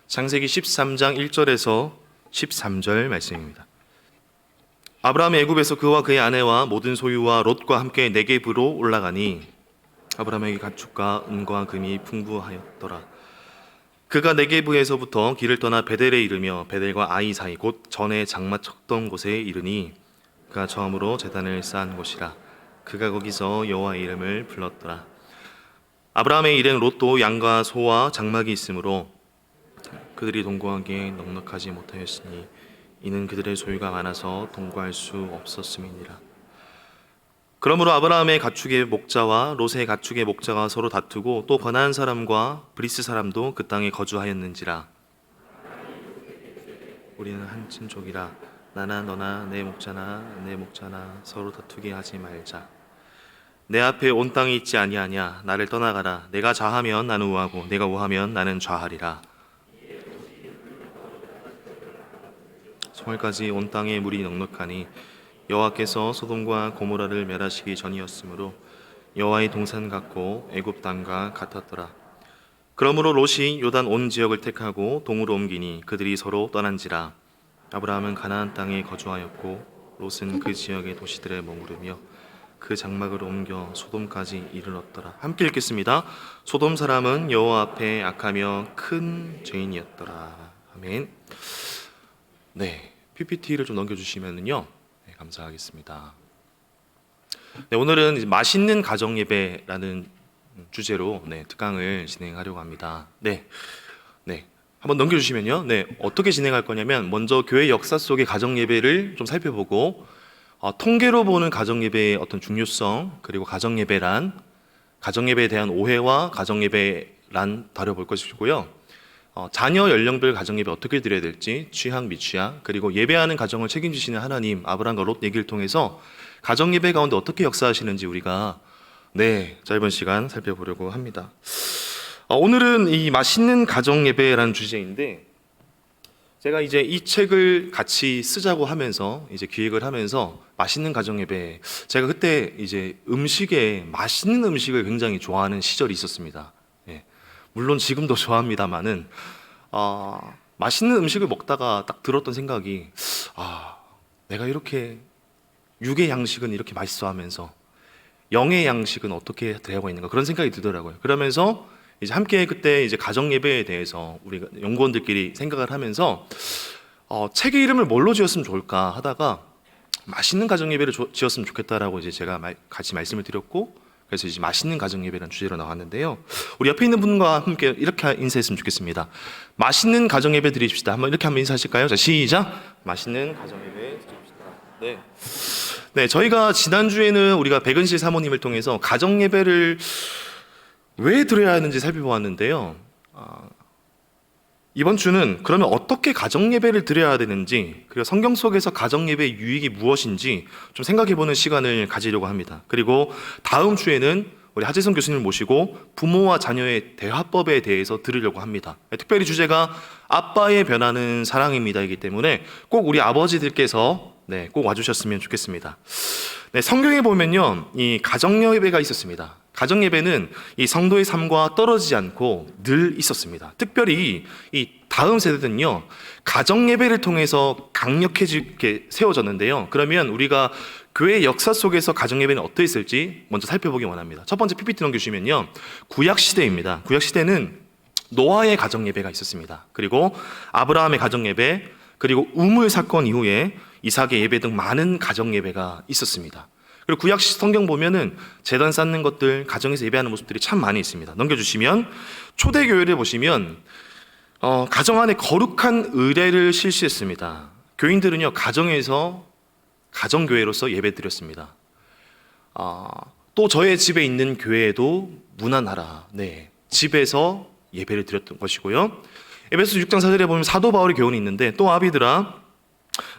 창세기 13장 1절에서 13절 말씀입니다. 아브라함이 애굽에서 그와 그의 아내와 모든 소유와 롯과 함께 네겝으로 올라가니 아브라함에게 가축과 은과 금이 풍부하였더라. 그가 네겝에서부터 길을 떠나 베델에 이르며 베델과 아이 사이 곧 전에 장마 쳤던 곳에 이르니 그가 처음으로 제단을 쌓은 곳이라. 그가 거기서 여호와의 이름을 불렀더라. 아브라함의 일행 롯도 양과 소와 장막이 있으므로 그들이 동거하기에 넉넉하지 못하였으니 이는 그들의 소유가 많아서 동거할 수 없었음이니라. 그러므로 아브라함의 가축의 목자와 롯의 가축의 목자가 서로 다투고 또 가나안 사람과 브리스 사람도 그 땅에 거주하였는지라. 우리는 한 친족이라. 나나 너나 내 목자나 내 목자나 서로 다투게 하지 말자. 내 앞에 온 땅이 있지 아니하냐. 나를 떠나가라. 내가 좌하면 나는 우하고 내가 우하면 나는 좌하리라. 소알까지 온 땅에 물이 넉넉하니 여호와께서 소돔과 고모라를 멸하시기 전이었으므로 여호와의 동산 같고 애굽 땅과 같았더라. 그러므로 롯이 요단 온 지역을 택하고 동으로 옮기니 그들이 서로 떠난지라. 아브라함은 가나안 땅에 거주하였고 롯은 그 지역의 도시들에 머무르며 그 장막을 옮겨 소돔까지 이르렀더라. 함께 읽겠습니다. 소돔 사람은 여호와 앞에 악하며 큰 죄인이었더라. 아멘. 네, PPT를 좀 넘겨주시면요, 네, 감사하겠습니다. 네, 오늘은 이제 맛있는 가정 예배라는 주제로 특강을 진행하려고 합니다. 네, 한번 넘겨주시면요, 어떻게 진행할 거냐면 먼저 교회 역사 속의 가정 예배를 좀 살펴보고 통계로 보는 가정 예배의 어떤 중요성, 그리고 가정 예배란 가정 예배에 대한 오해와 가정 예배란 다뤄볼 것이고요. 자녀 연령별 가정 예배 어떻게 드려야 될지, 취향 미취향, 그리고 예배하는 가정을 책임지시는 하나님, 아브라함과 롯 얘기를 통해서 가정 예배 가운데 어떻게 역사하시는지 우리가 짧은 시간 살펴보려고 합니다. 오늘은 이 맛있는 가정 예배라는 주제인데, 제가 이제 이 책을 같이 쓰자고 하면서 이제 기획을 하면서 맛있는 가정 예배, 제가 그때 이제 맛있는 음식을 굉장히 좋아하는 시절이 있었습니다. 물론 지금도 좋아합니다만은 맛있는 음식을 먹다가 딱 들었던 생각이 내가 이렇게 육의 양식은 이렇게 맛있어 하면서 영의 양식은 어떻게 되고 있는가, 그런 생각이 들더라고요. 그러면서 이제 함께 그때 이제 가정 예배에 대해서 우리가 연구원들끼리 생각을 하면서 책의 이름을 뭘로 지었으면 좋을까 하다가 맛있는 가정 예배를 지었으면 좋겠다라고 이제 제가 같이 말씀을 드렸고, 그래서 이제 맛있는 가정 예배라는 주제로 나왔는데요. 우리 옆에 있는 분과 함께 이렇게 인사했으면 좋겠습니다. 맛있는 가정 예배 드리십시다. 이렇게 한번 인사하실까요? 자, 시작. 맛있는 가정 예배 드립시다. 네, 저희가 지난주에는 우리가 백은실 사모님을 통해서 가정 예배를 왜 드려야 하는지 살펴보았는데요. 이번 주는 그러면 어떻게 가정 예배를 드려야 되는지, 그리고 성경 속에서 가정 예배의 유익이 무엇인지 좀 생각해보는 시간을 가지려고 합니다. 그리고 다음 주에는 우리 하재성 교수님을 모시고 부모와 자녀의 대화법에 대해서 들으려고 합니다. 특별히 주제가 아빠의 변하는 사랑입니다 이기 때문에 꼭 우리 아버지들께서 꼭 와주셨으면 좋겠습니다. 성경에 보면요, 이 가정 예배가 있었습니다. 가정 예배는 이 성도의 삶과 떨어지지 않고 늘 있었습니다. 특별히 이 다음 세대는요, 가정 예배를 통해서 강력해지게 세워졌는데요. 그러면 우리가 교회 역사 속에서 가정 예배는 어떠했을지 먼저 살펴보기 원합니다. 첫 번째 PPT 넘겨주시면요, 구약 시대입니다. 구약 시대는 노아의 가정 예배가 있었습니다. 그리고 아브라함의 가정 예배, 그리고 우물 사건 이후에 이삭의 예배 등 많은 가정 예배가 있었습니다. 그리고 구약 성경 보면은 제단 쌓는 것들, 가정에서 예배하는 모습들이 참 많이 있습니다. 넘겨주시면 초대교회를 보시면 가정 안에 거룩한 의례를 실시했습니다. 교인들은요, 가정에서 가정교회로서 예배 드렸습니다. 또 저의 집에 있는 교회에도 문안하라. 집에서 예배를 드렸던 것이고요. 에베소 6장 4절에 보면 사도 바울의 교훈이 있는데, 또 아비들아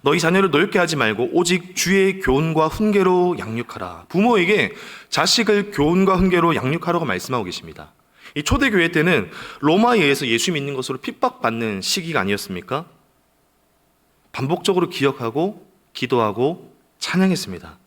너희 자녀를 노엽게 하지 말고 오직 주의 교훈과 훈계로 양육하라. 부모에게 자식을 교훈과 훈계로 양육하라고 말씀하고 계십니다. 이 초대교회 때는 로마에 의해서 예수 믿는 것으로 핍박받는 시기가 아니었습니까? 반복적으로 기억하고 기도하고 찬양했습니다.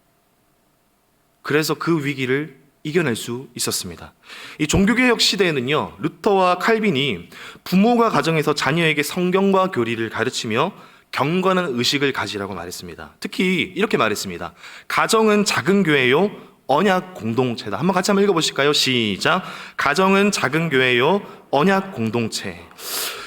그래서 그 위기를 이겨낼 수 있었습니다. 이 종교개혁 시대에는요, 루터와 칼빈이 부모가 가정에서 자녀에게 성경과 교리를 가르치며 경건한 의식을 가지라고 말했습니다. 특히 이렇게 말했습니다. 가정은 작은 교회요, 언약 공동체다. 한번 같이 한번 읽어보실까요? 시작. 가정은 작은 교회요, 언약 공동체.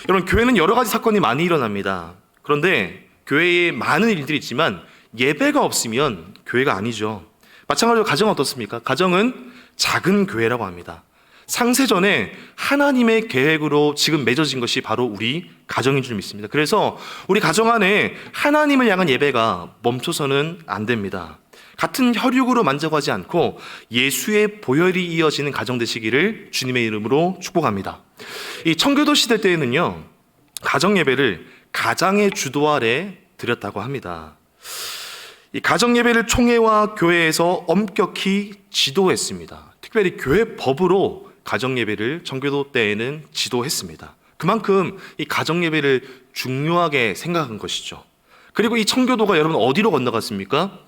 여러분, 교회는 여러 가지 사건이 많이 일어납니다. 그런데 교회에 많은 일들이 있지만 예배가 없으면 교회가 아니죠. 마찬가지로 가정은 어떻습니까? 가정은 작은 교회라고 합니다. 상세전에 하나님의 계획으로 지금 맺어진 것이 바로 우리 가정인 줄 믿습니다. 그래서 우리 가정 안에 하나님을 향한 예배가 멈춰서는 안 됩니다. 같은 혈육으로 만져가지 않고 예수의 보혈이 이어지는 가정 되시기를 주님의 이름으로 축복합니다. 이 청교도 시대 때에는요, 가정 예배를 가장의 주도 아래 드렸다고 합니다. 이 가정 예배를 총회와 교회에서 엄격히 지도했습니다. 특별히 교회 법으로 가정 예배를 청교도 때에는 지도했습니다. 그만큼 이 가정 예배를 중요하게 생각한 것이죠. 그리고 이 청교도가 여러분 어디로 건너갔습니까?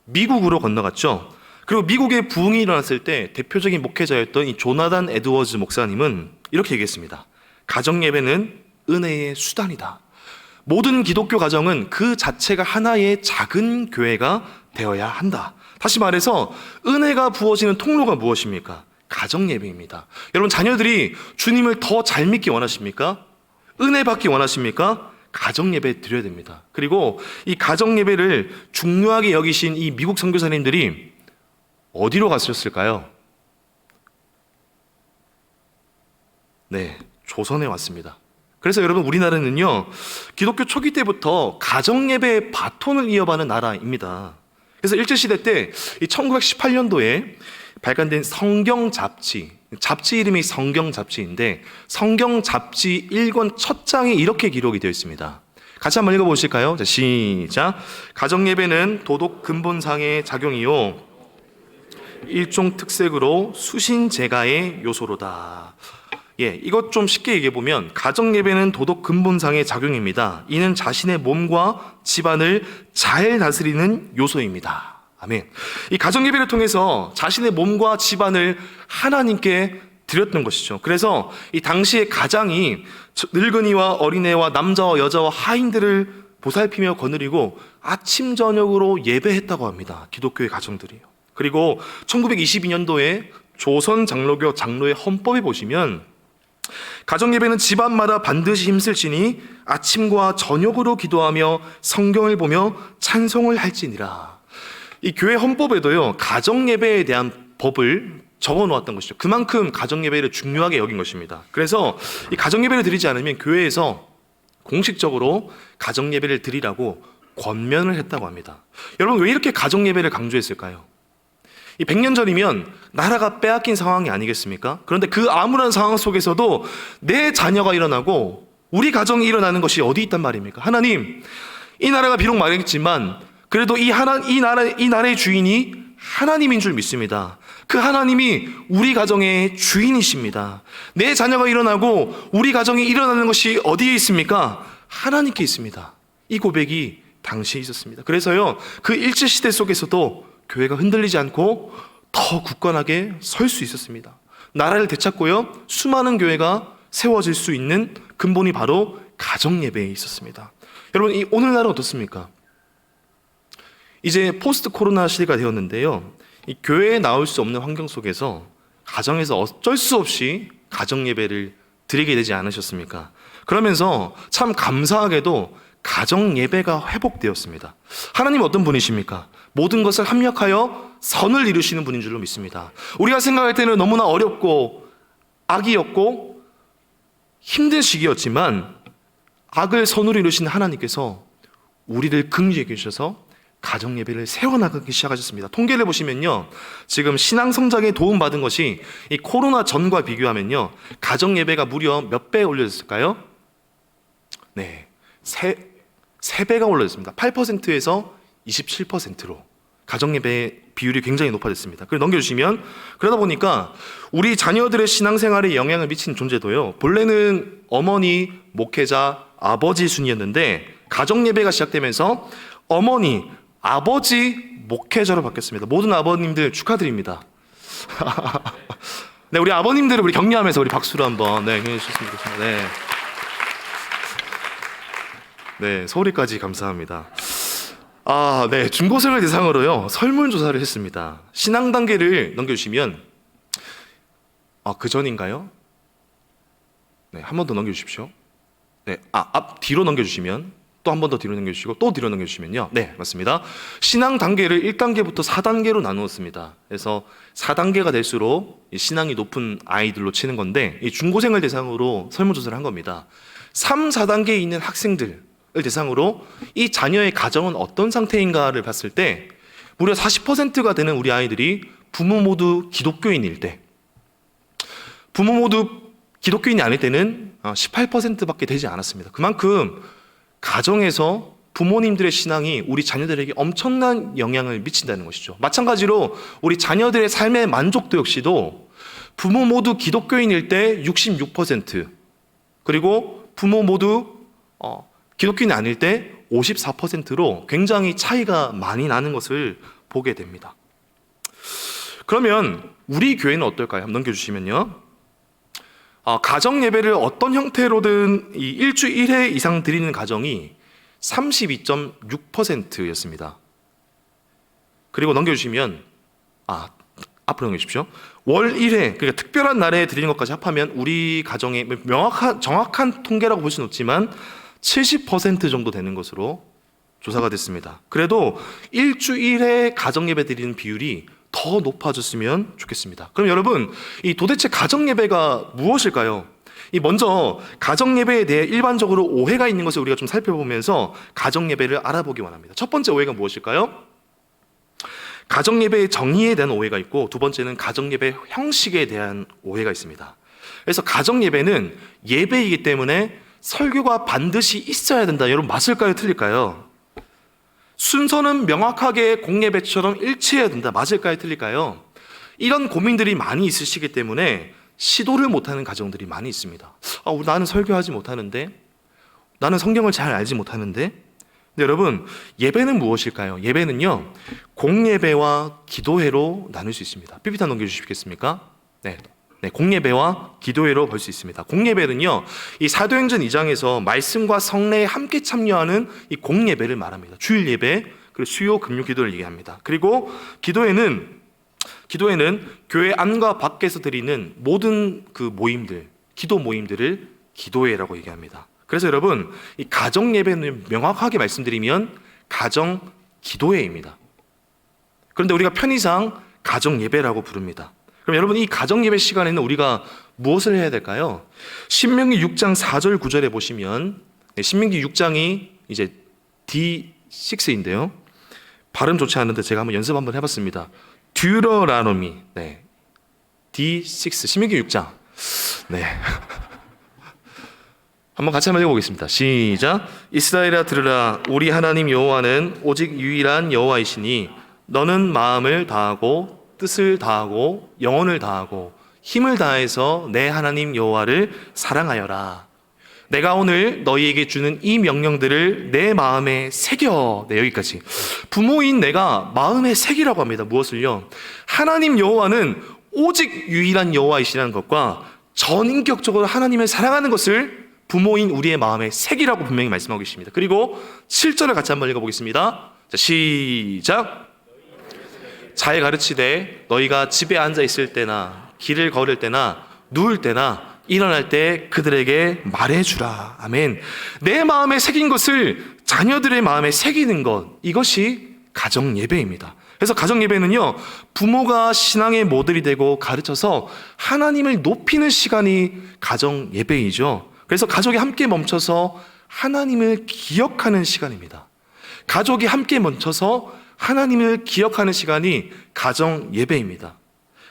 미국으로 건너갔죠. 그리고 미국에 부흥이 일어났을 때 대표적인 목회자였던 이 조나단 에드워즈 목사님은 이렇게 얘기했습니다. 가정 예배는 은혜의 수단이다. 모든 기독교 가정은 그 자체가 하나의 작은 교회가 되어야 한다. 다시 말해서 은혜가 부어지는 통로가 무엇입니까? 가정 예배입니다. 여러분, 자녀들이 주님을 더 잘 믿기 원하십니까? 은혜 받기 원하십니까? 가정 예배 드려야 됩니다. 그리고 이 가정 예배를 중요하게 여기신 이 미국 선교사님들이 어디로 갔었을까요? 네, 조선에 왔습니다. 그래서 여러분, 우리나라는요, 기독교 초기 때부터 가정 예배의 바톤을 이어가는 나라입니다. 그래서 일제시대 때 1918년도에 발간된 성경 잡지 이름이 성경 잡지인데 성경 잡지 1권 첫 장에 이렇게 기록이 되어 있습니다. 같이 한번 읽어보실까요? 자, 시작. 가정 예배는 도덕 근본상의 작용이요, 일종 특색으로 수신 제가의 요소로다. 이것 좀 쉽게 얘기해보면 가정 예배는 도덕 근본상의 작용입니다. 이는 자신의 몸과 집안을 잘 다스리는 요소입니다. 아멘. 이 가정 예배를 통해서 자신의 몸과 집안을 하나님께 드렸던 것이죠. 그래서 이 당시의 가장이 늙은이와 어린애와 남자와 여자와 하인들을 보살피며 거느리고 아침 저녁으로 예배했다고 합니다. 기독교의 가정들이요. 그리고 1922년도에 조선 장로교 장로의 헌법에 보시면 가정 예배는 집안마다 반드시 힘쓸지니 아침과 저녁으로 기도하며 성경을 보며 찬송을 할지니라. 이 교회 헌법에도요, 가정 예배에 대한 법을 적어 놓았던 것이죠. 그만큼 가정 예배를 중요하게 여긴 것입니다. 그래서 이 가정 예배를 드리지 않으면 교회에서 공식적으로 가정 예배를 드리라고 권면을 했다고 합니다. 여러분, 왜 이렇게 가정 예배를 강조했을까요? 이 100년 전이면 나라가 빼앗긴 상황이 아니겠습니까? 그런데 그 암울한 상황 속에서도 내 자녀가 일어나고 우리 가정이 일어나는 것이 어디 있단 말입니까? 하나님, 이 나라가 비록 망했지만 그래도 이 나라의 주인이 하나님인 줄 믿습니다. 그 하나님이 우리 가정의 주인이십니다. 내 자녀가 일어나고 우리 가정이 일어나는 것이 어디에 있습니까? 하나님께 있습니다. 이 고백이 당시에 있었습니다. 그래서요, 그 일제시대 속에서도 교회가 흔들리지 않고 더 굳건하게 설 수 있었습니다. 나라를 되찾고요, 수많은 교회가 세워질 수 있는 근본이 바로 가정 예배에 있었습니다. 여러분, 이 오늘날은 어떻습니까? 이제 포스트 코로나 시대가 되었는데요, 이 교회에 나올 수 없는 환경 속에서 가정에서 어쩔 수 없이 가정 예배를 드리게 되지 않으셨습니까? 그러면서 참 감사하게도 가정 예배가 회복되었습니다. 하나님은 어떤 분이십니까? 모든 것을 합력하여 선을 이루시는 분인 줄로 믿습니다. 우리가 생각할 때는 너무나 어렵고 악이었고 힘든 시기였지만 악을 선으로 이루신 하나님께서 우리를 긍지해 주셔서 가정 예배를 세워나가기 시작하셨습니다. 통계를 보시면요, 지금 신앙 성장에 도움받은 것이 이 코로나 전과 비교하면요, 가정 예배가 무려 몇 배 올려졌을까요? 네, 세 배가 올라졌습니다. 8%에서 27%로 가정 예배 비율이 굉장히 높아졌습니다. 그걸 넘겨주시면, 그러다 보니까 우리 자녀들의 신앙생활에 영향을 미친 존재도요, 본래는 어머니, 목회자, 아버지 순이었는데 가정 예배가 시작되면서 어머니, 아버지, 목회자로 바뀌었습니다. 모든 아버님들 축하드립니다. 네, 우리 아버님들을 우리 격려하면서 우리 박수로 한번 격려해 주셨으면 좋겠습니다. 네. 네, 소리까지 감사합니다. 네, 중고생을 대상으로요 설문조사를 했습니다. 신앙 단계를 넘겨주시면 그 전인가요? 네, 한 번 더 넘겨주십시오. 네, 앞 뒤로 넘겨주시면 또 한 번 더 뒤로 넘겨주시고 또 뒤로 넘겨주시면요. 네, 맞습니다. 신앙 단계를 1단계부터 4단계로 나누었습니다. 그래서 4단계가 될수록 신앙이 높은 아이들로 치는 건데 이 중고생을 대상으로 설문조사를 한 겁니다. 3, 4단계에 있는 학생들을 대상으로 이 자녀의 가정은 어떤 상태인가를 봤을 때 무려 40%가 되는 우리 아이들이 부모 모두 기독교인일 때, 부모 모두 기독교인이 아닐 때는 18%밖에 되지 않았습니다. 그만큼 가정에서 부모님들의 신앙이 우리 자녀들에게 엄청난 영향을 미친다는 것이죠. 마찬가지로 우리 자녀들의 삶의 만족도 역시도 부모 모두 기독교인일 때 66%, 그리고 부모 모두 기독교인이 아닐 때 54%로 굉장히 차이가 많이 나는 것을 보게 됩니다. 그러면 우리 교회는 어떨까요? 한번 넘겨주시면요. 가정 예배를 어떤 형태로든 이 일주일 1회 이상 드리는 가정이 32.6%였습니다. 그리고 넘겨주시면 앞으로 넘겨주십시오. 월 1회, 그러니까 특별한 날에 드리는 것까지 합하면 우리 가정의 정확한 통계라고 볼 수는 없지만 70% 정도 되는 것으로 조사가 됐습니다. 그래도 일주일에 가정 예배 드리는 비율이 더 높아졌으면 좋겠습니다. 그럼 여러분, 이 도대체 가정 예배가 무엇일까요? 먼저 가정 예배에 대해 일반적으로 오해가 있는 것을 우리가 좀 살펴보면서 가정 예배를 알아보기 원합니다. 첫 번째 오해가 무엇일까요? 가정 예배의 정의에 대한 오해가 있고, 두 번째는 가정 예배 형식에 대한 오해가 있습니다. 그래서 가정 예배는 예배이기 때문에 설교가 반드시 있어야 된다. 여러분, 맞을까요? 틀릴까요? 순서는 명확하게 공예배처럼 일치해야 된다. 맞을까요? 틀릴까요? 이런 고민들이 많이 있으시기 때문에 시도를 못하는 가정들이 많이 있습니다. 나는 설교하지 못하는데, 나는 성경을 잘 알지 못하는데. 근데 여러분, 예배는 무엇일까요? 예배는요, 공예배와 기도회로 나눌 수 있습니다. PPT 넘겨주시겠습니까? 네, 공예배와 기도회로 볼 수 있습니다. 공예배는요, 이 사도행전 2장에서 말씀과 성례에 함께 참여하는 이 공예배를 말합니다. 주일 예배, 그리고 수요 금요 기도를 얘기합니다. 그리고 기도회는 교회 안과 밖에서 드리는 모든 그 모임들, 기도 모임들을 기도회라고 얘기합니다. 그래서 여러분, 이 가정 예배는 명확하게 말씀드리면 가정 기도회입니다. 그런데 우리가 편의상 가정 예배라고 부릅니다. 그럼 여러분, 이 가정 예배 시간에는 우리가 무엇을 해야 될까요? 신명기 6장 4절 9절에 보시면, 신명기 6장이 이제 D6인데요. 발음 좋지 않은데 제가 한번 연습 한번 해봤습니다. 듀러라노미, D6, 신명기 6장. 한번 같이 한번 읽어보겠습니다. 시작. 이스라엘아 들으라. 우리 하나님 여호와는 오직 유일한 여호와이시니 너는 마음을 다하고 뜻을 다하고 영혼을 다하고 힘을 다해서 내 하나님 여호와를 사랑하여라. 내가 오늘 너희에게 주는 이 명령들을 내 마음에 새겨. 여기까지. 부모인 내가 마음에 새기라고 합니다. 무엇을요? 하나님 여호와는 오직 유일한 여호와이시라는 것과 전인격적으로 하나님을 사랑하는 것을 부모인 우리의 마음에 새기라고 분명히 말씀하고 계십니다. 그리고 7절을 같이 한번 읽어보겠습니다. 자, 시작. 잘 가르치되 너희가 집에 앉아 있을 때나 길을 걸을 때나 누울 때나 일어날 때 그들에게 말해주라. 아멘. 내 마음에 새긴 것을 자녀들의 마음에 새기는 것, 이것이 가정 예배입니다. 그래서 가정 예배는요, 부모가 신앙의 모델이 되고 가르쳐서 하나님을 높이는 시간이 가정 예배이죠. 그래서 가족이 함께 멈춰서 하나님을 기억하는 시간입니다. 가족이 함께 멈춰서 하나님을 기억하는 시간이 가정 예배입니다.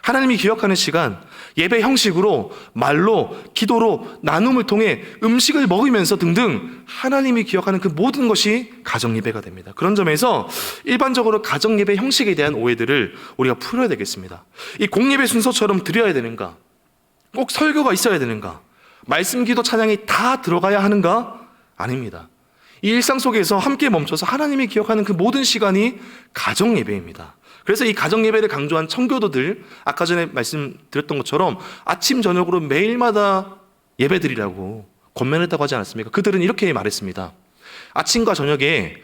하나님이 기억하는 시간, 예배 형식으로 말로, 기도로, 나눔을 통해 음식을 먹으면서 등등 하나님이 기억하는 그 모든 것이 가정 예배가 됩니다. 그런 점에서 일반적으로 가정 예배 형식에 대한 오해들을 우리가 풀어야 되겠습니다. 이 공예배 순서처럼 드려야 되는가? 꼭 설교가 있어야 되는가? 말씀, 기도, 찬양이 다 들어가야 하는가? 아닙니다. 이 일상 속에서 함께 멈춰서 하나님이 기억하는 그 모든 시간이 가정 예배입니다. 그래서 이 가정 예배를 강조한 청교도들, 아까 전에 말씀드렸던 것처럼 아침 저녁으로 매일마다 예배드리라고 권면했다고 하지 않았습니까? 그들은 이렇게 말했습니다. 아침과 저녁에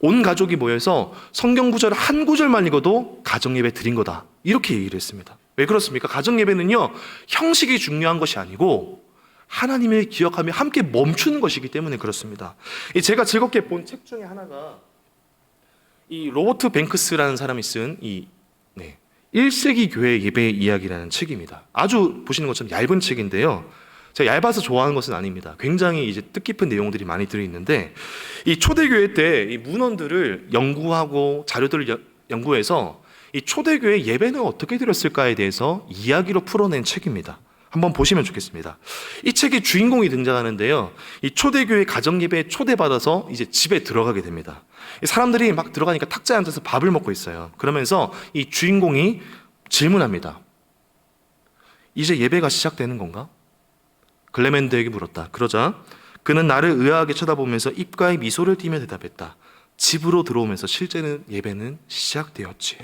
온 가족이 모여서 성경 구절 한 구절만 읽어도 가정 예배 드린 거다, 이렇게 얘기를 했습니다. 왜 그렇습니까? 가정 예배는요, 형식이 중요한 것이 아니고 하나님을 기억하며 함께 멈추는 것이기 때문에 그렇습니다. 제가 즐겁게 본 책 중에 하나가 이 로버트 뱅크스라는 사람이 쓴 1세기 교회 예배 이야기라는 책입니다. 아주 보시는 것처럼 얇은 책인데요, 제가 얇아서 좋아하는 것은 아닙니다. 굉장히 이제 뜻깊은 내용들이 많이 들어있는데, 이 초대교회 때 이 문헌들을 연구하고 자료들을 연구해서 이 초대교회 예배는 어떻게 드렸을까에 대해서 이야기로 풀어낸 책입니다. 한번 보시면 좋겠습니다. 이 책의 주인공이 등장하는데요, 이 초대교회 가정예배에 초대받아서 이제 집에 들어가게 됩니다. 사람들이 막 들어가니까 탁자에 앉아서 밥을 먹고 있어요. 그러면서 이 주인공이 질문합니다. 이제 예배가 시작되는 건가? 글레멘드에게 물었다. 그러자 그는 나를 의아하게 쳐다보면서 입가에 미소를 띠며 대답했다. 집으로 들어오면서 실제는 예배는 시작되었지.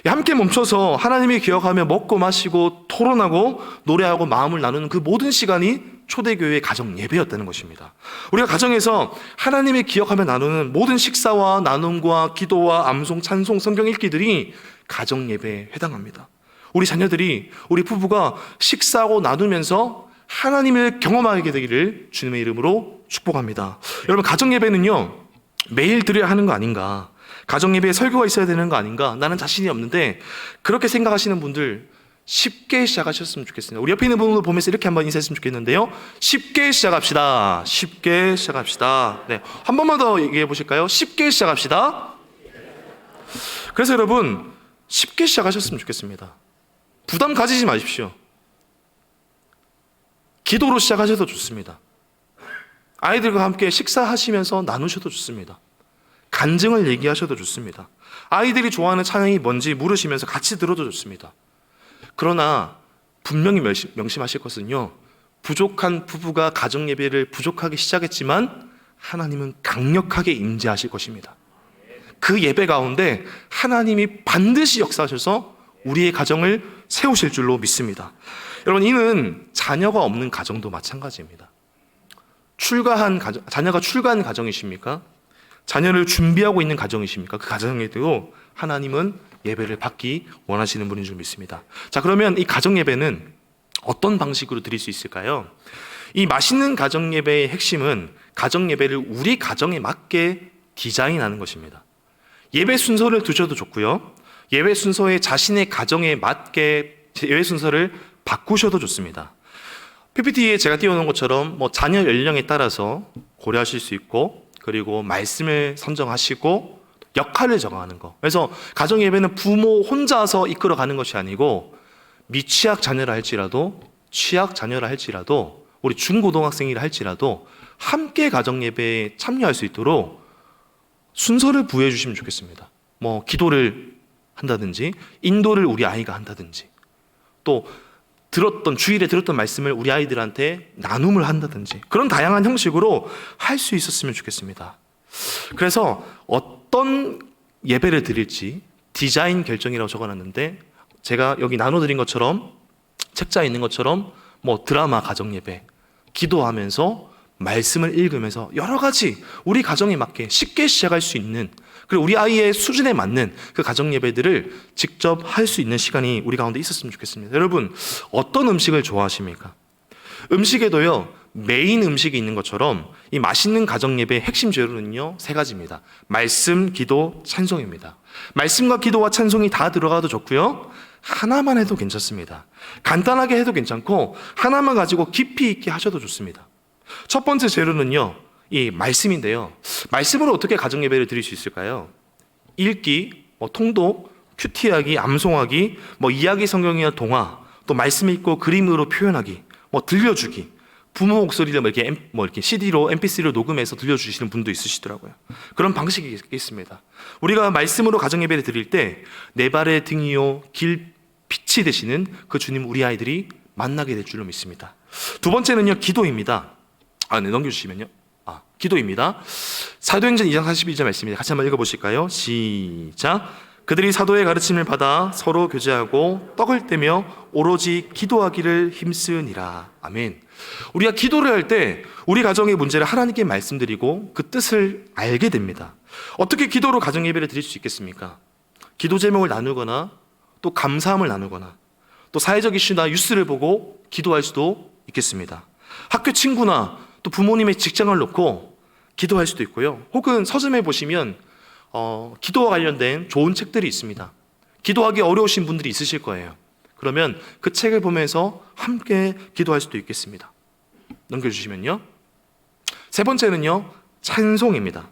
함께 멈춰서 하나님을 기억하며 먹고 마시고 토론하고 노래하고 마음을 나누는 그 모든 시간이 초대교회의 가정 예배였다는 것입니다. 우리가 가정에서 하나님을 기억하며 나누는 모든 식사와 나눔과 기도와 암송, 찬송, 성경 읽기들이 가정 예배에 해당합니다. 우리 자녀들이, 우리 부부가 식사하고 나누면서 하나님을 경험하게 되기를 주님의 이름으로 축복합니다. 여러분, 가정 예배는요, 매일 드려야 하는 거 아닌가, 가정 예배에 설교가 있어야 되는 거 아닌가, 나는 자신이 없는데, 그렇게 생각하시는 분들 쉽게 시작하셨으면 좋겠습니다. 우리 옆에 있는 분들 보면서 이렇게 한번 인사했으면 좋겠는데요, 쉽게 시작합시다. 쉽게 시작합시다. 네, 한 번만 더 얘기해 보실까요? 쉽게 시작합시다. 그래서 여러분, 쉽게 시작하셨으면 좋겠습니다. 부담 가지지 마십시오. 기도로 시작하셔도 좋습니다. 아이들과 함께 식사하시면서 나누셔도 좋습니다. 간증을 얘기하셔도 좋습니다. 아이들이 좋아하는 찬양이 뭔지 물으시면서 같이 들어도 좋습니다. 그러나 분명히 명심하실 것은요, 부족한 부부가 가정 예배를 부족하게 시작했지만 하나님은 강력하게 임재하실 것입니다. 그 예배 가운데 하나님이 반드시 역사하셔서 우리의 가정을 세우실 줄로 믿습니다. 여러분, 이는 자녀가 없는 가정도 마찬가지입니다. 자녀가 출가한 가정이십니까? 자녀를 준비하고 있는 가정이십니까? 그 가정에도 하나님은 예배를 받기 원하시는 분인 줄 믿습니다. 자, 그러면 이 가정 예배는 어떤 방식으로 드릴 수 있을까요? 이 맛있는 가정 예배의 핵심은 가정 예배를 우리 가정에 맞게 디자인하는 것입니다. 예배 순서를 두셔도 좋고요, 예배 순서에 자신의 가정에 맞게 예배 순서를 바꾸셔도 좋습니다. PPT에 제가 띄워놓은 것처럼 자녀 연령에 따라서 고려하실 수 있고, 그리고 말씀을 선정하시고 역할을 정하는 거. 그래서 가정 예배는 부모 혼자서 이끌어가는 것이 아니고, 미취학 자녀라 할지라도, 취학 자녀라 할지라도, 우리 중고등학생이라 할지라도 함께 가정 예배에 참여할 수 있도록 순서를 부여해 주시면 좋겠습니다. 기도를 한다든지, 인도를 우리 아이가 한다든지, 또 주일에 들었던 말씀을 우리 아이들한테 나눔을 한다든지, 그런 다양한 형식으로 할 수 있었으면 좋겠습니다. 그래서 어떤 예배를 드릴지 디자인 결정이라고 적어놨는데, 제가 여기 나눠드린 것처럼 책자에 있는 것처럼 드라마 가정 예배, 기도하면서 말씀을 읽으면서 여러 가지 우리 가정에 맞게 쉽게 시작할 수 있는, 그리고 우리 아이의 수준에 맞는 그 가정 예배들을 직접 할 수 있는 시간이 우리 가운데 있었으면 좋겠습니다. 여러분, 어떤 음식을 좋아하십니까? 음식에도요, 메인 음식이 있는 것처럼 이 맛있는 가정 예배의 핵심 재료는요, 3가지입니다. 말씀, 기도, 찬송입니다. 말씀과 기도와 찬송이 다 들어가도 좋고요, 하나만 해도 괜찮습니다. 간단하게 해도 괜찮고, 하나만 가지고 깊이 있게 하셔도 좋습니다. 첫 번째 재료는요, 이 말씀인데요, 말씀으로 어떻게 가정 예배를 드릴 수 있을까요? 읽기, 통독, 큐티하기, 암송하기, 이야기 성경이나 동화, 또 말씀 읽고 그림으로 표현하기, 들려주기, 부모 목소리를 이렇게 CD로, MP3로 녹음해서 들려주시는 분도 있으시더라고요. 그런 방식이 있습니다. 우리가 말씀으로 가정 예배를 드릴 때 내 발의 등이요 길 빛이 되시는 그 주님, 우리 아이들이 만나게 될 줄로 믿습니다. 두 번째는요, 기도입니다. 넘겨주시면요. 기도입니다. 사도행전 2장 42절 말씀입니다. 같이 한번 읽어보실까요? 시작. 그들이 사도의 가르침을 받아 서로 교제하고 떡을 떼며 오로지 기도하기를 힘쓰니라. 아멘. 우리가 기도를 할 때 우리 가정의 문제를 하나님께 말씀드리고 그 뜻을 알게 됩니다. 어떻게 기도로 가정 예배를 드릴 수 있겠습니까? 기도 제목을 나누거나 또 감사함을 나누거나 또 사회적 이슈나 뉴스를 보고 기도할 수도 있겠습니다. 학교 친구나 또 부모님의 직장을 놓고 기도할 수도 있고요. 혹은 서점에 보시면 기도와 관련된 좋은 책들이 있습니다. 기도하기 어려우신 분들이 있으실 거예요. 그러면 그 책을 보면서 함께 기도할 수도 있겠습니다. 넘겨주시면요. 세 번째는요, 찬송입니다.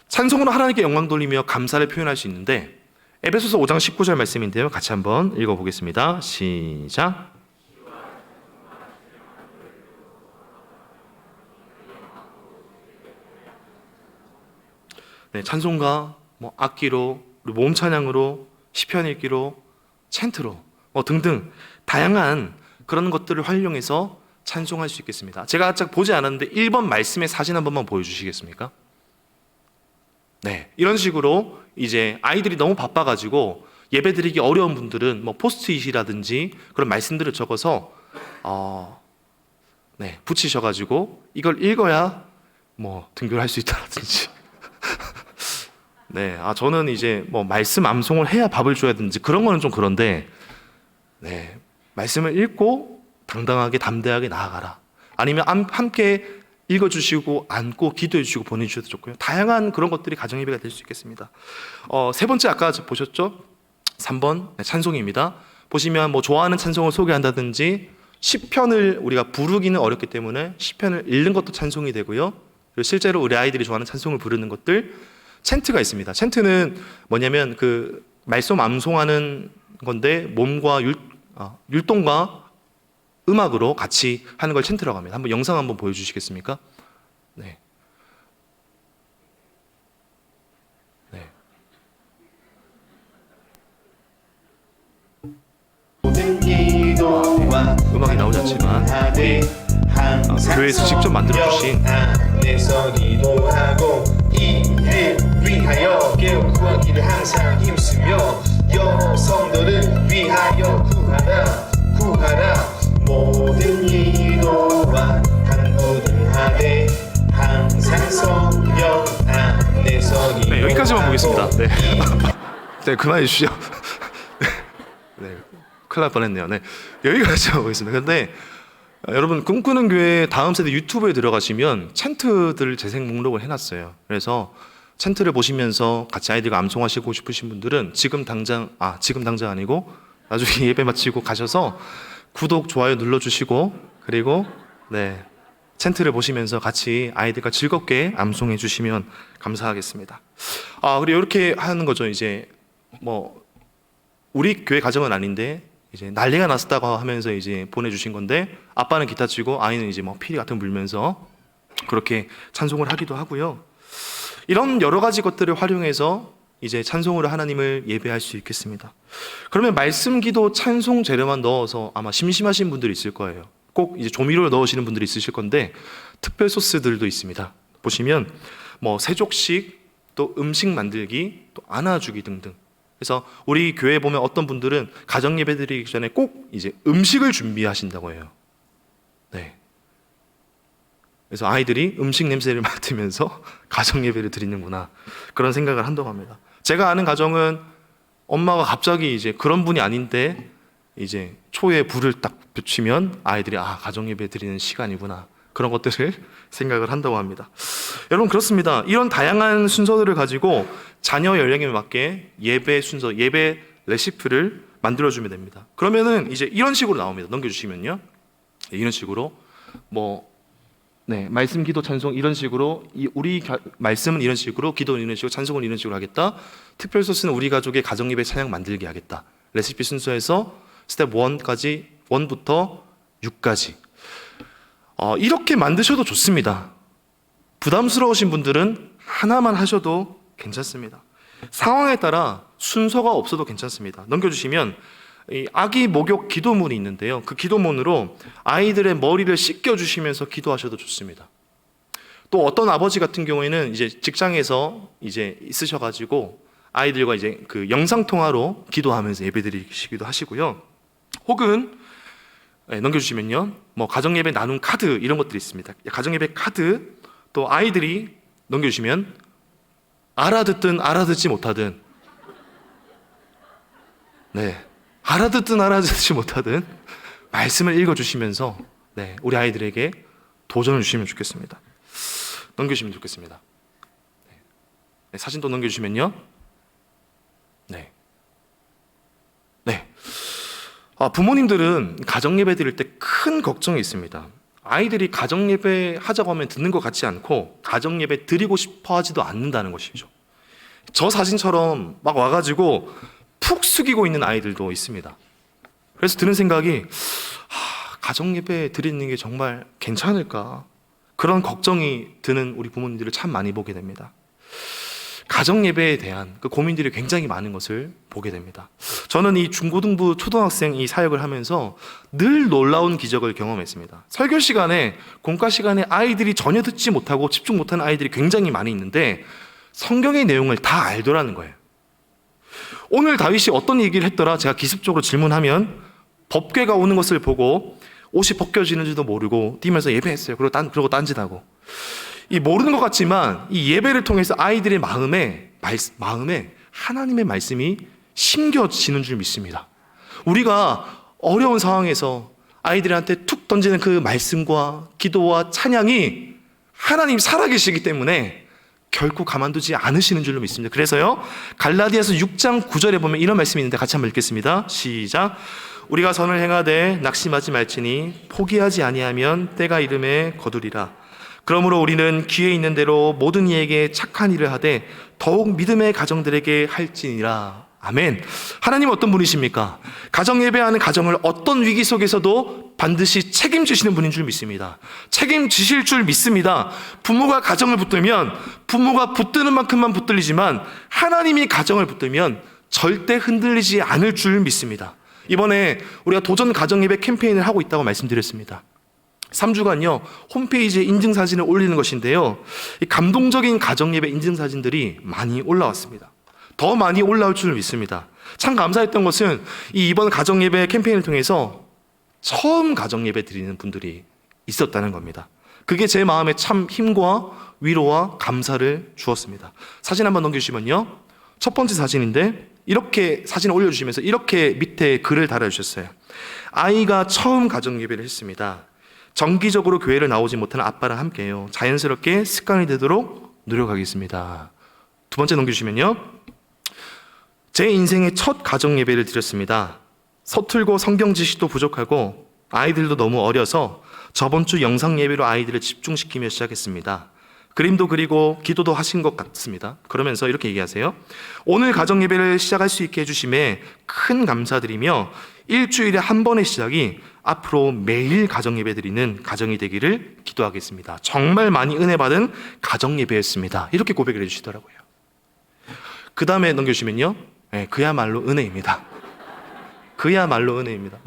찬송으로 하나님께 영광 돌리며 감사를 표현할 수 있는데 에베소서 5장 19절 말씀인데요. 같이 한번 읽어보겠습니다. 시작. 네, 찬송가, 악기로, 모음 찬양으로, 시편 읽기로, 챈트로 등등 다양한 그런 것들을 활용해서 찬송할 수 있겠습니다. 제가 아직 보지 않았는데 1번 말씀의 사진 한 번만 보여주시겠습니까? 네, 이런 식으로 이제 아이들이 너무 바빠가지고 예배드리기 어려운 분들은 포스트잇이라든지 그런 말씀들을 적어서 붙이셔가지고 이걸 읽어야 등교를 할 수 있다라든지. 네, 저는 이제 말씀 암송을 해야 밥을 줘야 되는지 그런 거는 좀 그런데, 네, 말씀을 읽고 당당하게 담대하게 나아가라. 아니면 함께 읽어주시고 안고 기도해주시고 보내주셔도 좋고요. 다양한 그런 것들이 가정예배가 될 수 있겠습니다. 세 번째 아까 보셨죠? 3번 찬송입니다. 보시면 좋아하는 찬송을 소개한다든지 시편을 우리가 부르기는 어렵기 때문에 시편을 읽는 것도 찬송이 되고요. 그리고 실제로 우리 아이들이 좋아하는 찬송을 부르는 것들 챈트가 있습니다. 챈트는 뭐냐면 그 말씀 암송하는 건데 몸과 율동과 음악으로 같이 하는 걸 챈트라고 합니다. 한번 영상 한번 보여주시겠습니까? 네. 네. 음악이 나오지 않지만 우리 교회에서 직접 만들어주신 위하여 깨어 구하기를 항상 힘쓰며 여성들을 위하여 구하라 모든 기도와 간구등하되 항상 성령 안에서. 네, 여기까지만 보겠습니다. 네, 네, 그만해 주시죠. 네, 큰일 날 뻔했네요. 네, 여기까지만 보겠습니다. 근데 여러분 꿈꾸는 교회 다음 세대 유튜브에 들어가시면 챈트들 재생 목록을 해놨어요. 그래서 챈트를 보시면서 같이 아이들과 암송하시고 싶으신 분들은 지금 당장 아니고 나중에 예배 마치고 가셔서 구독, 좋아요 눌러주시고 그리고 네, 챈트를 보시면서 같이 아이들과 즐겁게 암송해 주시면 감사하겠습니다. 그리고 이렇게 하는 거죠. 이제 우리 교회 가정은 아닌데 이제 난리가 났었다고 하면서 이제 보내주신 건데 아빠는 기타 치고 아이는 이제 피리 같은 거 불면서 그렇게 찬송을 하기도 하고요. 이런 여러 가지 것들을 활용해서 이제 찬송으로 하나님을 예배할 수 있겠습니다. 그러면 말씀, 기도, 찬송 재료만 넣어서 아마 심심하신 분들이 있을 거예요. 꼭 이제 조미료를 넣으시는 분들이 있으실 건데 특별 소스들도 있습니다. 보시면 세족식, 또 음식 만들기, 또 안아주기 등등. 그래서 우리 교회에 보면 어떤 분들은 가정 예배 드리기 전에 꼭 이제 음식을 준비하신다고 해요. 네. 그래서 아이들이 음식 냄새를 맡으면서 가정 예배를 드리는구나 그런 생각을 한다고 합니다. 제가 아는 가정은 엄마가 갑자기 이제 그런 분이 아닌데 이제 초에 불을 딱 붙이면 아이들이 가정 예배 드리는 시간이구나 그런 것들을 생각을 한다고 합니다. 여러분 그렇습니다. 이런 다양한 순서들을 가지고 자녀 연령에 맞게 예배 순서, 예배 레시피를 만들어주면 됩니다. 그러면은 이제 이런 식으로 나옵니다. 넘겨주시면요. 이런 식으로 말씀, 기도, 찬송 이런 식으로 우리 말씀은 이런 식으로, 기도는 이런 식으로, 찬송은 이런 식으로 하겠다. 특별 소스는 우리 가족의 가정 예배 찬양 만들기 하겠다. 레시피 순서에서 스텝 1부터 6까지 이렇게 만드셔도 좋습니다. 부담스러우신 분들은 하나만 하셔도 괜찮습니다. 상황에 따라 순서가 없어도 괜찮습니다. 넘겨주시면 이 아기 목욕 기도문이 있는데요. 그 기도문으로 아이들의 머리를 씻겨주시면서 기도하셔도 좋습니다. 또 어떤 아버지 같은 경우에는 이제 직장에서 이제 있으셔가지고 아이들과 이제 그 영상 통화로 기도하면서 예배드리시기도 하시고요. 혹은 넘겨주시면요, 뭐 가정예배 나눔 카드 이런 것들이 있습니다. 가정예배 카드, 또 아이들이 넘겨주시면 알아듣든 알아듣지 못하든, 알아듣든 알아듣지 못하든 말씀을 읽어주시면서 우리 아이들에게 도전을 주시면 좋겠습니다. 넘겨주시면 좋겠습니다. 사진도 넘겨주시면요. 부모님들은 가정예배 드릴 때 큰 걱정이 있습니다. 아이들이 가정예배 하자고 하면 듣는 것 같지 않고 가정예배 드리고 싶어 하지도 않는다는 것이죠. 저 사진처럼 막 와가지고 푹 숙이고 있는 아이들도 있습니다. 그래서 드는 생각이, 가정예배 드리는 게 정말 괜찮을까? 그런 걱정이 드는 우리 부모님들을 참 많이 보게 됩니다. 가정예배에 대한 그 고민들이 굉장히 많은 것을 보게 됩니다. 저는 이 중고등부 초등학생 이 사역을 하면서 늘 놀라운 기적을 경험했습니다. 설교 시간에, 공과 시간에 아이들이 전혀 듣지 못하고 집중 못하는 아이들이 굉장히 많이 있는데 성경의 내용을 다 알더라는 거예요. 오늘 다윗이 어떤 얘기를 했더라? 제가 기습적으로 질문하면 법궤가 오는 것을 보고 옷이 벗겨지는지도 모르고 뛰면서 예배했어요. 그러고 딴짓하고. 이 모르는 것 같지만 이 예배를 통해서 아이들의 마음에 하나님의 말씀이 심겨지는 줄 믿습니다. 우리가 어려운 상황에서 아이들한테 툭 던지는 그 말씀과 기도와 찬양이 하나님 살아계시기 때문에 결코 가만두지 않으시는 줄로 믿습니다. 그래서요, 갈라디아서 6장 9절에 보면 이런 말씀이 있는데 같이 한번 읽겠습니다. 시작. 우리가 선을 행하되 낙심하지 말지니 포기하지 아니하면 때가 이름에 거두리라. 그러므로 우리는 기회 있는 대로 모든 이에게 착한 일을 하되 더욱 믿음의 가정들에게 할지니라. 아멘. 하나님 어떤 분이십니까? 가정 예배하는 가정을 어떤 위기 속에서도 반드시 책임지시는 분인 줄 믿습니다. 책임지실 줄 믿습니다. 부모가 가정을 붙들면 부모가 붙드는 만큼만 붙들리지만 하나님이 가정을 붙들면 절대 흔들리지 않을 줄 믿습니다. 이번에 우리가 도전 가정 예배 캠페인을 하고 있다고 말씀드렸습니다. 3주간요 홈페이지에 인증사진을 올리는 것인데요, 이 감동적인 가정예배 인증사진들이 많이 올라왔습니다. 더 많이 올라올 줄 믿습니다. 참 감사했던 것은 이번 가정예배 캠페인을 통해서 처음 가정예배 드리는 분들이 있었다는 겁니다. 그게 제 마음에 참 힘과 위로와 감사를 주었습니다. 사진 한번 넘겨주시면요, 첫 번째 사진인데 이렇게 사진을 올려주시면서 이렇게 밑에 글을 달아주셨어요. 아이가 처음 가정예배를 했습니다. 정기적으로 교회를 나오지 못하는 아빠랑 함께요, 자연스럽게 습관이 되도록 노력하겠습니다. 두 번째 넘겨주시면요, 제 인생의 첫 가정예배를 드렸습니다. 서툴고 성경 지식도 부족하고 아이들도 너무 어려서 저번 주 영상 예배로 아이들을 집중시키며 시작했습니다. 그림도 그리고 기도도 하신 것 같습니다. 그러면서 이렇게 얘기하세요. 오늘 가정예배를 시작할 수 있게 해주심에 큰 감사드리며 일주일에 한 번의 시작이 앞으로 매일 가정예배 드리는 가정이 되기를 기도하겠습니다. 정말 많이 은혜 받은 가정예배였습니다. 이렇게 고백을 해주시더라고요. 그 다음에 넘겨주시면요, 그야말로 은혜입니다. 그야말로 은혜입니다.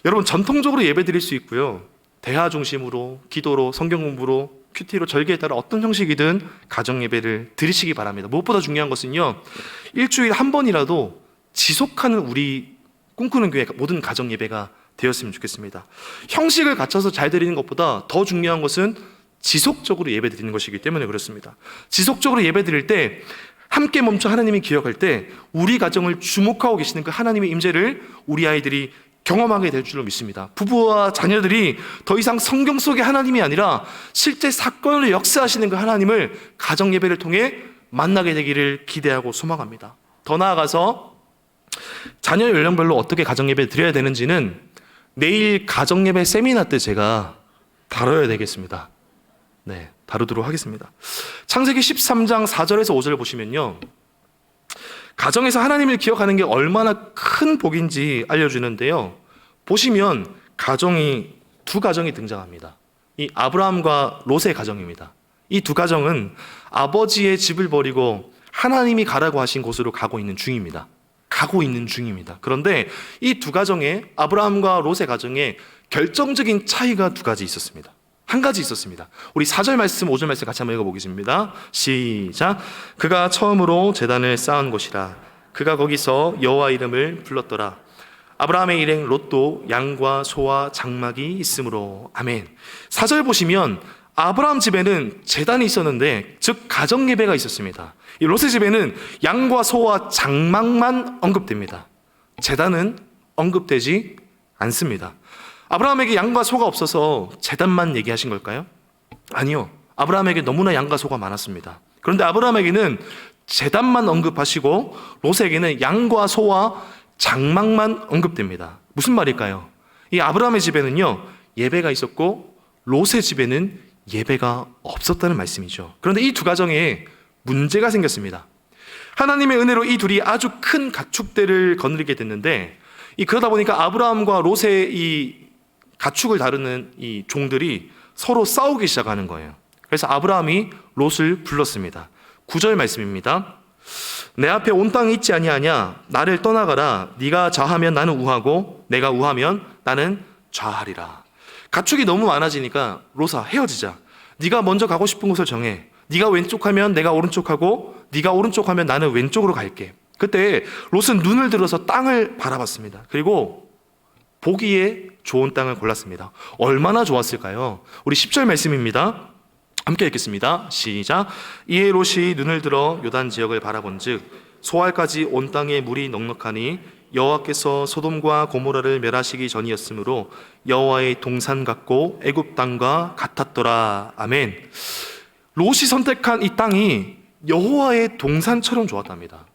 여러분, 전통적으로 예배 드릴 수 있고요, 대화 중심으로, 기도로, 성경 공부로, 큐티로, 절기에 따라 어떤 형식이든 가정 예배를 드리시기 바랍니다. 무엇보다 중요한 것은요, 일주일에 한 번이라도 지속하는 우리 꿈꾸는 교회 모든 가정 예배가 되었으면 좋겠습니다. 형식을 갖춰서 잘 드리는 것보다 더 중요한 것은 지속적으로 예배 드리는 것이기 때문에 그렇습니다. 지속적으로 예배 드릴 때 함께 멈춰 하나님이 기억할 때 우리 가정을 주목하고 계시는 그 하나님의 임재를 우리 아이들이 경험하게 될 줄로 믿습니다. 부부와 자녀들이 더 이상 성경 속의 하나님이 아니라 실제 사건을 역사하시는 그 하나님을 가정 예배를 통해 만나게 되기를 기대하고 소망합니다. 더 나아가서 자녀 연령별로 어떻게 가정 예배 드려야 되는지는 내일 가정 예배 세미나 때 제가 다뤄야 되겠습니다. 다루도록 하겠습니다. 창세기 13장 4절에서 5절을 보시면요, 가정에서 하나님을 기억하는 게 얼마나 큰 복인지 알려주는데요, 보시면 두 가정이 등장합니다. 이 아브라함과 롯의 가정입니다. 이 두 가정은 아버지의 집을 버리고 하나님이 가라고 하신 곳으로 가고 있는 중입니다. 그런데 이 두 가정에, 아브라함과 롯의 가정에 결정적인 차이가 두 가지 있었습니다. 한 가지 있었습니다. 우리 4절 말씀, 5절 말씀 같이 한번 읽어보겠습니다. 시작. 그가 처음으로 제단을 쌓은 곳이라. 그가 거기서 여호와 이름을 불렀더라. 아브라함의 일행 롯도 양과 소와 장막이 있으므로. 아멘. 4절 보시면 아브라함 집에는 제단이 있었는데, 즉 가정 예배가 있었습니다. 이 롯의 집에는 양과 소와 장막만 언급됩니다. 제단은 언급되지 않습니다. 아브라함에게 양과 소가 없어서 제단만 얘기하신 걸까요? 아니요. 아브라함에게 너무나 양과 소가 많았습니다. 그런데 아브라함에게는 제단만 언급하시고 롯에게는 양과 소와 장막만 언급됩니다. 무슨 말일까요? 이 아브라함의 집에는요, 예배가 있었고 롯의 집에는 예배가 없었다는 말씀이죠. 그런데 이 두 가정에 문제가 생겼습니다. 하나님의 은혜로 이 둘이 아주 큰 가축대를 거느리게 됐는데, 그러다 보니까 아브라함과 롯의 이 가축을 다루는 이 종들이 서로 싸우기 시작하는 거예요. 그래서 아브라함이 롯을 불렀습니다. 9절 말씀입니다. 내 앞에 온 땅이 있지 아니하냐? 나를 떠나가라. 네가 좌하면 나는 우하고 내가 우하면 나는 좌하리라. 가축이 너무 많아지니까 롯아, 헤어지자. 네가 먼저 가고 싶은 곳을 정해. 네가 왼쪽 하면 내가 오른쪽 하고 네가 오른쪽 하면 나는 왼쪽으로 갈게. 그때 롯은 눈을 들어서 땅을 바라봤습니다. 그리고 보기에 좋은 땅을 골랐습니다. 얼마나 좋았을까요? 우리 10절 말씀입니다. 함께 읽겠습니다. 시작. 이에 롯이 눈을 들어 요단 지역을 바라본즉 소알까지 온 땅에 물이 넉넉하니 여호와께서 소돔과 고모라를 멸하시기 전이었으므로 여호와의 동산 같고 애굽 땅과 같았더라. 아멘. 롯이 선택한 이 땅이 여호와의 동산처럼 좋았답니다.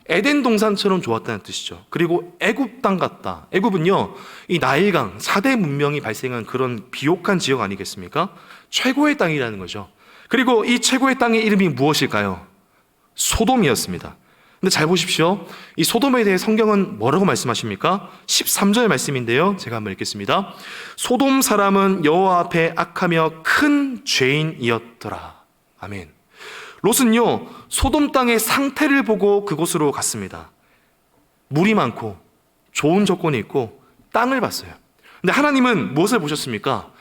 에덴 동산처럼 좋았다는 뜻이죠. 그리고 애굽 땅 같다. 애굽은요, 이 나일강 4대 문명이 발생한 그런 비옥한 지역 아니겠습니까? 최고의 땅이라는 거죠. 그리고 이 최고의 땅의 이름이 무엇일까요? 소돔이었습니다. 근데 잘 보십시오. 이 소돔에 대해 성경은 뭐라고 말씀하십니까? 13절 말씀인데요, 제가 한번 읽겠습니다. 소돔 사람은 여호와 앞에 악하며 큰 죄인이었더라. 아멘. 롯은요, 소돔 땅의 상태를 보고 그곳으로 갔습니다. 물이 많고 좋은 조건이 있고 땅을 봤어요. 근데 하나님은 무엇을 보셨습니까?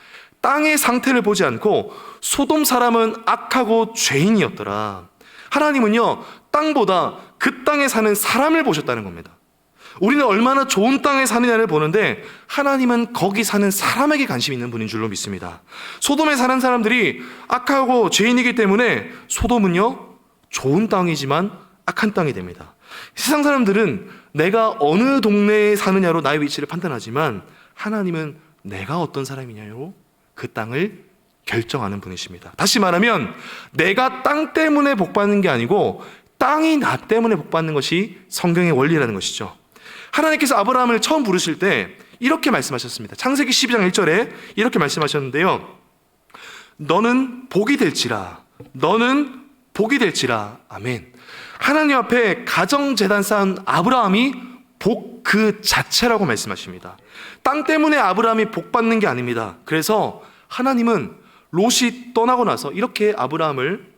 땅의 상태를 보지 않고 소돔 사람은 악하고 죄인이었더라. 하나님은요, 땅보다 그 땅에 사는 사람을 보셨다는 겁니다. 우리는 얼마나 좋은 땅에 사느냐를 보는데 하나님은 거기 사는 사람에게 관심 있는 분인 줄로 믿습니다. 소돔에 사는 사람들이 악하고 죄인이기 때문에 소돔은요, 좋은 땅이지만 악한 땅이 됩니다. 세상 사람들은 내가 어느 동네에 사느냐로 나의 위치를 판단하지만 하나님은 내가 어떤 사람이냐로 그 땅을 결정하는 분이십니다. 다시 말하면 내가 땅 때문에 복받는 게 아니고 땅이 나 때문에 복받는 것이 성경의 원리라는 것이죠. 하나님께서 아브라함을 처음 부르실 때 이렇게 말씀하셨습니다. 창세기 12장 1절에 이렇게 말씀하셨는데요. 너는 복이 될지라. 너는 복이 될지라. 아멘. 하나님 앞에 가정재단 쌓은 아브라함이 복 그 자체라고 말씀하십니다. 땅 때문에 아브라함이 복받는 게 아닙니다. 그래서 하나님은 롯이 떠나고 나서 이렇게 아브라함을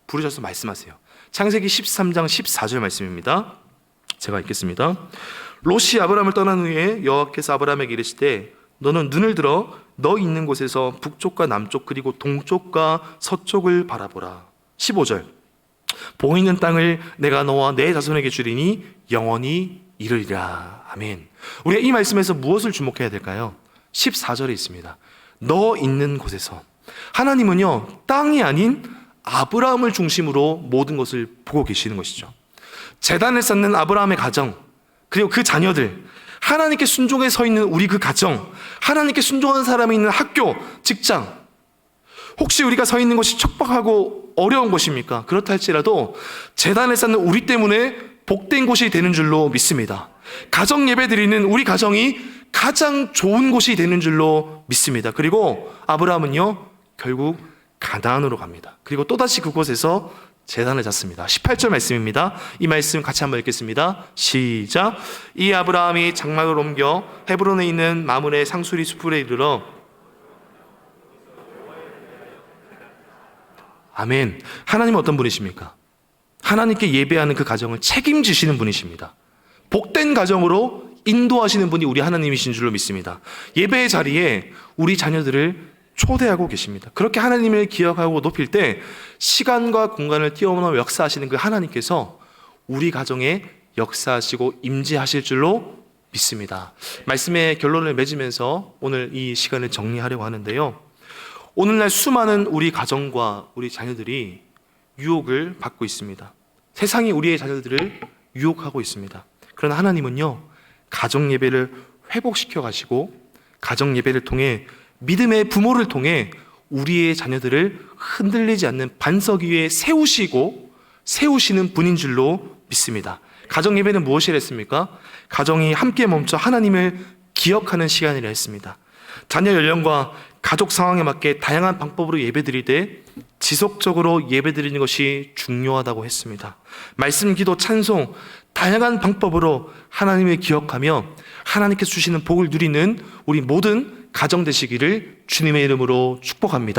부르셔서 말씀하세요. 창세기 13장 14절 말씀입니다. 제가 읽겠습니다. 롯이 아브라함을 떠난 후에 여호와께서 아브라함에게 이르시되 너는 눈을 들어 너 있는 곳에서 북쪽과 남쪽 그리고 동쪽과 서쪽을 바라보라. 15절. 보이는 땅을 내가 너와 내 자손에게 주리니 영원히 이르리라. 아멘. 우리가 이 말씀에서 무엇을 주목해야 될까요? 14절에 있습니다. 너 있는 곳에서. 하나님은요, 땅이 아닌 아브라함을 중심으로 모든 것을 보고 계시는 것이죠. 제단을 쌓는 아브라함의 가정, 그리고 그 자녀들, 하나님께 순종해 서 있는 우리 그 가정, 하나님께 순종하는 사람이 있는 학교, 직장, 혹시 우리가 서 있는 것이 척박하고 어려운 곳입니까? 그렇다 할지라도 제단을 쌓는 우리 때문에 복된 곳이 되는 줄로 믿습니다. 가정 예배 드리는 우리 가정이 가장 좋은 곳이 되는 줄로 믿습니다. 그리고 아브라함은요, 결국 가나안으로 갑니다. 그리고 또다시 그곳에서 제단을 잤습니다. 18절 말씀입니다. 이 말씀 같이 한번 읽겠습니다. 시작. 이 아브라함이 장막을 옮겨 헤브론에 있는 마므레 상수리 숲에 이르러. 아멘. 하나님은 어떤 분이십니까? 하나님께 예배하는 그 가정을 책임지시는 분이십니다. 복된 가정으로 인도하시는 분이 우리 하나님이신 줄로 믿습니다. 예배의 자리에 우리 자녀들을 초대하고 계십니다. 그렇게 하나님을 기억하고 높일 때 시간과 공간을 뛰어넘어 역사하시는 그 하나님께서 우리 가정에 역사하시고 임재하실 줄로 믿습니다. 말씀의 결론을 맺으면서 오늘 이 시간을 정리하려고 하는데요. 오늘날 수많은 우리 가정과 우리 자녀들이 유혹을 받고 있습니다. 세상이 우리의 자녀들을 유혹하고 있습니다. 그러나 하나님은요, 가정 예배를 회복시켜 가시고 가정 예배를 통해 믿음의 부모를 통해 우리의 자녀들을 흔들리지 않는 반석 위에 세우시는 분인 줄로 믿습니다. 가정 예배는 무엇이라 했습니까? 가정이 함께 멈춰 하나님을 기억하는 시간이라 했습니다. 자녀 연령과 가족 상황에 맞게 다양한 방법으로 예배드리되 지속적으로 예배드리는 것이 중요하다고 했습니다. 말씀, 기도, 찬송 다양한 방법으로 하나님을 기억하며 하나님께서 주시는 복을 누리는 우리 모든 가정 되시기를 주님의 이름으로 축복합니다.